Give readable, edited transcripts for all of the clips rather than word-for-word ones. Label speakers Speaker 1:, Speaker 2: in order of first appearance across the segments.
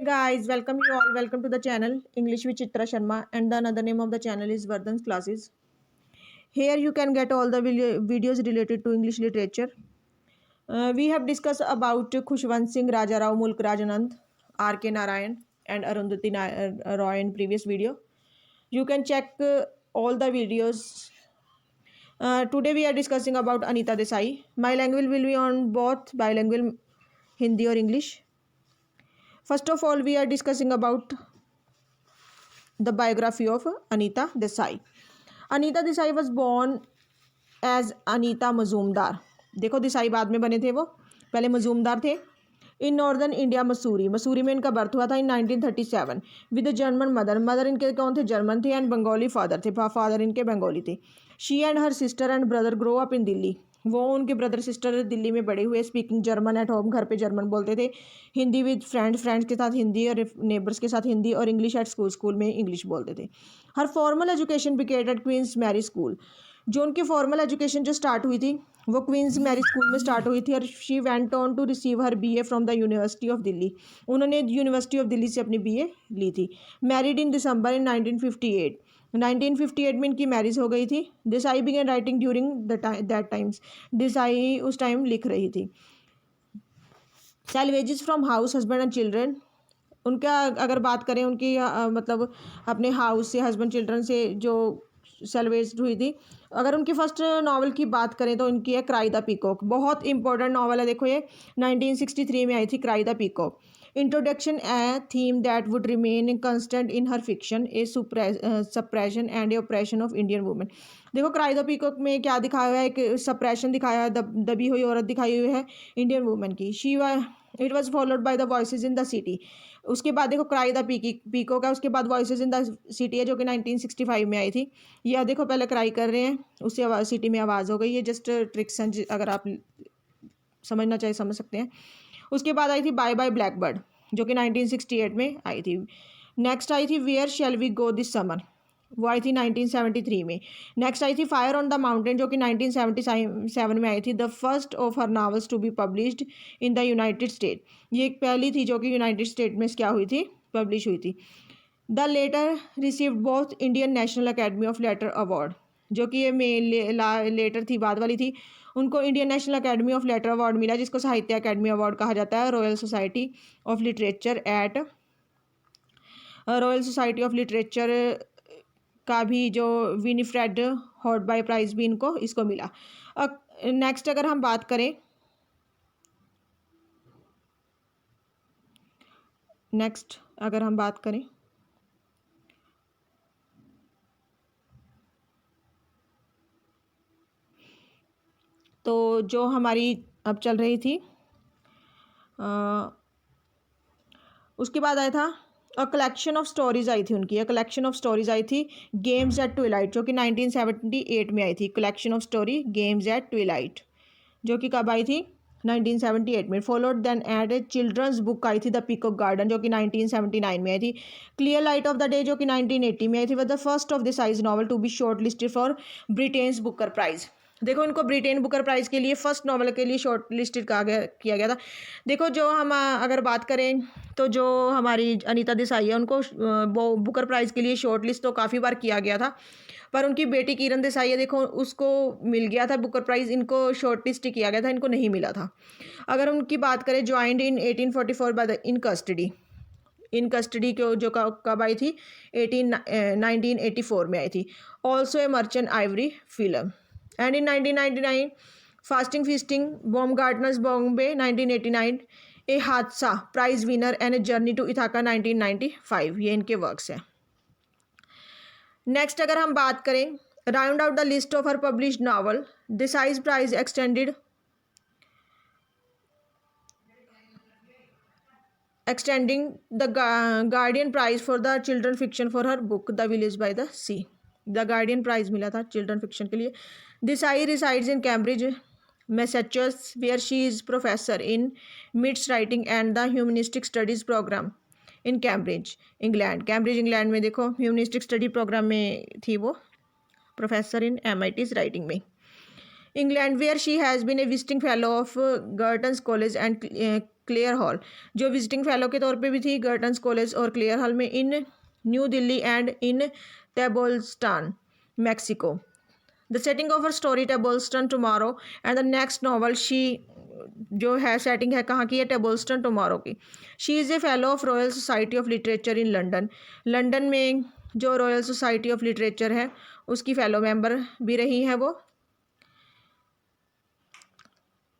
Speaker 1: guys, welcome you all. Welcome to the channel English with Chitra Sharma, and the another name of the channel is Vardhan's Classes. Here you can get all the videos related to English literature. We have discussed about Khushwant Singh, Raja Rao, Mulk Rajanand, R.K. Narayan, and Arundhati Roy in previous video. You can check all the videos. Today we are discussing about Anita Desai. My language will be on both bilingual Hindi or English. First of all, we are discussing about the biography of Anita Desai. Anita Desai was born as Anita Mazumdar. देखो देसाई बाद में बने थे, वो पहले मजूमदार थे. In northern India Mussoorie में इनका बर्थ हुआ था इन 1937 विद जर्मन मदर इनके कौन थे, जर्मन थे, एंड बंगाली फादर थे, फादर इनके बंगाली थे. She and her sister and brother grow up in Delhi. वो उनके ब्रदर सिस्टर दिल्ली में बड़े हुए. स्पीकिंग जर्मन एट होम, घर पे जर्मन बोलते थे. हिंदी विद फ्रेंड्स के साथ हिंदी और नेबर्स के साथ हिंदी, और इंग्लिश एट स्कूल में इंग्लिश बोलते थे. हर formal education begin at Queens Mary School. जो उनकी फॉर्मल एजुकेशन जो स्टार्ट हुई थी वो क्वींस मैरी स्कूल में स्टार्ट हुई थी. और she went on to receive her BA from the University of Delhi. उन्होंने यूनिवर्सिटी ऑफ दिल्ली से अपनी बीए ली थी. मैरिड इन दिसंबर इन 1958. 1958 में इनकी मैरिज हो गई थी. Desai began writing during that times. Desai उस टाइम लिख रही थी. Salvages from house, husband and children. उनका अगर बात करें उनकी मतलब अपने हाउस से, हस्बैंड चिल्ड्रन से जो सेलवेज हुई थी. अगर उनकी फर्स्ट नावल की बात करें तो इनकी है क्राई द पीकॉक. बहुत इंपॉर्टेंट नावल है. देखो ये 1963 में आई थी Cry the Peacock. Introduction a theme that would remain constant in her fiction, a suppression and a operation of Indian women. देखो क्राई द पीकॉक में क्या दिखाया हुआ है, एक सप्रेशन दिखाया है, दबी हुई औरत दिखाई हुई है इंडियन वुमेन की. It was followed by the voices in the city. उसके बाद देखो क्राई द पीकॉक है, उसके बाद वॉइसेज इन द सिटी है जो कि 1965 में आई थी. यह देखो पहले क्राई कर रहे हैं, उससे सिटी में आवाज़ हो गई. ये जस्ट ट्रिक्स हैं, अगर आप समझना चाहे समझ सकते हैं. उसके बाद आई थी बाय बाय ब्लैकबर्ड जो कि 1968 में आई थी. नेक्स्ट आई थी Where shall we go this Summer, वो आई थी 1973 में. नेक्स्ट आई थी फायर ऑन द माउंटेन जो कि 1977 में आई थी. The first of her novels to be published in the United State. ये एक पहली थी जो कि यूनाइटेड स्टेट में क्या हुई थी, पब्लिश हुई थी. The latter received both Indian National Academy of Letter Award, जो कि ये लेटर थी, बाद वाली थी. उनको Indian National Academy of Letter Award मिला, जिसको साहित्य अकेडमी अवार्ड कहा जाता है. रॉयल सोसाइटी ऑफ लिटरेचर का भी जो विनीफ्रेड हॉटबाय प्राइज भी इसको मिला. नेक्स्ट अगर हम बात करें तो जो हमारी अब चल रही थी उसके बाद आया था a collection of stories I थी उनकी. कलेक्शन ऑफ स्टोरीज आई थी गेम्स एट ट्विलाइट जो कि 1978 में आई थी. Collection of story games eight Twilight जो कि कब आई थी, 1978 में. फॉलोड देन एड ए चिल्ड्रंस बुक आई थी द पीकॉक गार्डन जो कि 1979 में आई थी. क्लियर लाइट ऑफ द डे जो कि 1980 में आई थी. Was the first of the size novel to be shortlisted for Britain's Booker Prize. देखो इनको ब्रिटेन बुकर प्राइज़ के लिए फर्स्ट नॉवल के लिए शॉर्ट लिस्टेड किया गया था. देखो जो हम अगर बात करें तो जो हमारी अनीता देसाई है उनको बुकर प्राइज़ के लिए शॉर्ट लिस्ट तो काफ़ी बार किया गया था, पर उनकी बेटी किरण देसाई है, देखो उसको मिल गया था बुकर प्राइज़. इनको शॉर्ट लिस्ट किया गया था, इनको नहीं मिला था. अगर उनकी बात करें joined in 1844 by the in custody को जो कब आई थी, 1984 में आई थी. Also a Merchant Ivory film. And in 1999 fasting feasting Baumgartner's Bombay 1989, a हादसा prize winner and a journey to Ithaca 1995. ये इनके वर्क्स हैं. नेक्स्ट अगर हम बात करें round out the list of her published novel. Desai's prize extending the Guardian Prize for the children fiction for her book the village by the sea. The Guardian Prize मिला था children fiction के लिए. Desai resides in Cambridge Massachusetts where she is professor in MIT's writing and the humanistic studies program in Cambridge England में. देखो humanistic study program में थी वो, professor in MIT's writing में. England where she has been a visiting fellow of Girton's College and Clare Hall, जो visiting fellow के तौर पे भी थी गर्टन्स कॉलेज और क्लेयर हॉल में in New Delhi and in Tepoztlan Mexico. The setting of her story Tepoztlan tomorrow and the next novel she जो है सेटिंग है कहाँ की है, टेबोल्स्टन टुमारो की। She is a fellow of Royal Society of Literature in London, London में जो royal Society of literature है उसकी फेलो मेंबर भी रही है वो।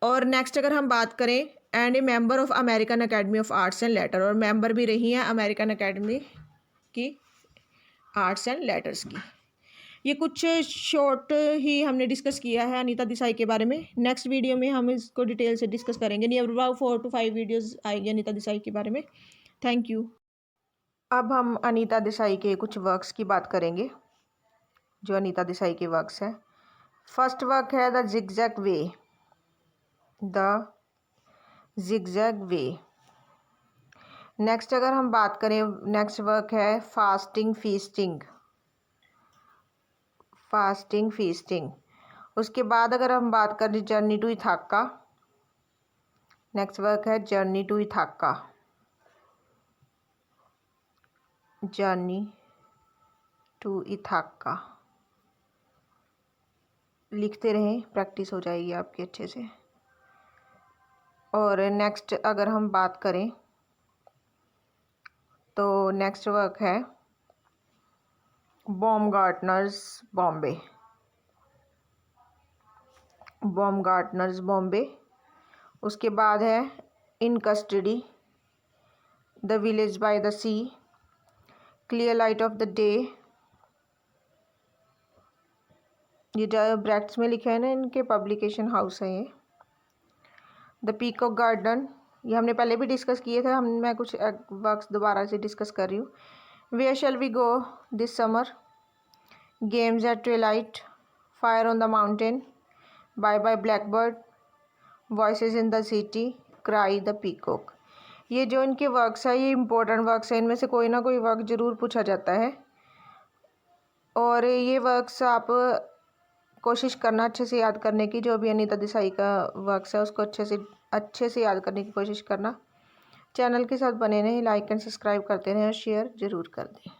Speaker 1: और नेक्स्ट अगर हम बात करें, and A member of American academy of arts and later, और मेंबर भी रही हैं अमेरिकन अकेडमी की आर्ट्स एंड लेटर्स की। ये कुछ शॉर्ट ही हमने डिस्कस किया है अनीता देसाई के बारे में। नेक्स्ट वीडियो में हम इसको डिटेल से डिस्कस करेंगे। नियर अबाउट 4 to 5 वीडियोस आएंगे अनीता देसाई के बारे में। Thank you. अब हम अनीता देसाई के कुछ वर्क्स की बात करेंगे, जो अनीता देसाई के वर्क्स हैं। फर्स्ट वर्क है the zigzag way, the zigzag way. Next अगर हम बात करें, नेक्स्ट वर्क है फास्टिंग फीस्टिंग, फास्टिंग फीस्टिंग। उसके बाद अगर हम बात करें journey to Ithaca, next work है journey to Ithaca, journey to Ithaca. लिखते रहें, प्रैक्टिस हो जाएगी आपकी अच्छे से। और नेक्स्ट अगर हम बात करें तो नेक्स्ट वर्क है बॉम्गार्टनर्स बॉम्बे, बॉम्गार्टनर्स बॉम्बे। उसके बाद है in custody, the village by the sea, clear light of the day, ये जो ब्रैकेट्स में लिखा है ना, इनके पब्लिकेशन हाउस है ये। द पीकॉक गार्डन, ये हमने पहले भी डिस्कस किए थे, मैं कुछ वर्क्स दोबारा से डिस्कस कर रही हूँ। Where shall we go this summer, games at twilight, fire on the mountain, bye bye blackbird, voices in the city, cry the peacock. ये जो इनके वर्क्स है ये इम्पोर्टेंट वर्क्स हैं, इनमें से कोई ना कोई वर्क ज़रूर पूछा जाता है। और ये वर्क्स आप कोशिश करना अच्छे से याद करने की, जो भी अनीता देसाई का वर्क्स है उसको अच्छे से याद करने की कोशिश करना। चैनल के साथ बने रहें, लाइक एंड सब्सक्राइब करते रहें और शेयर ज़रूर कर दें।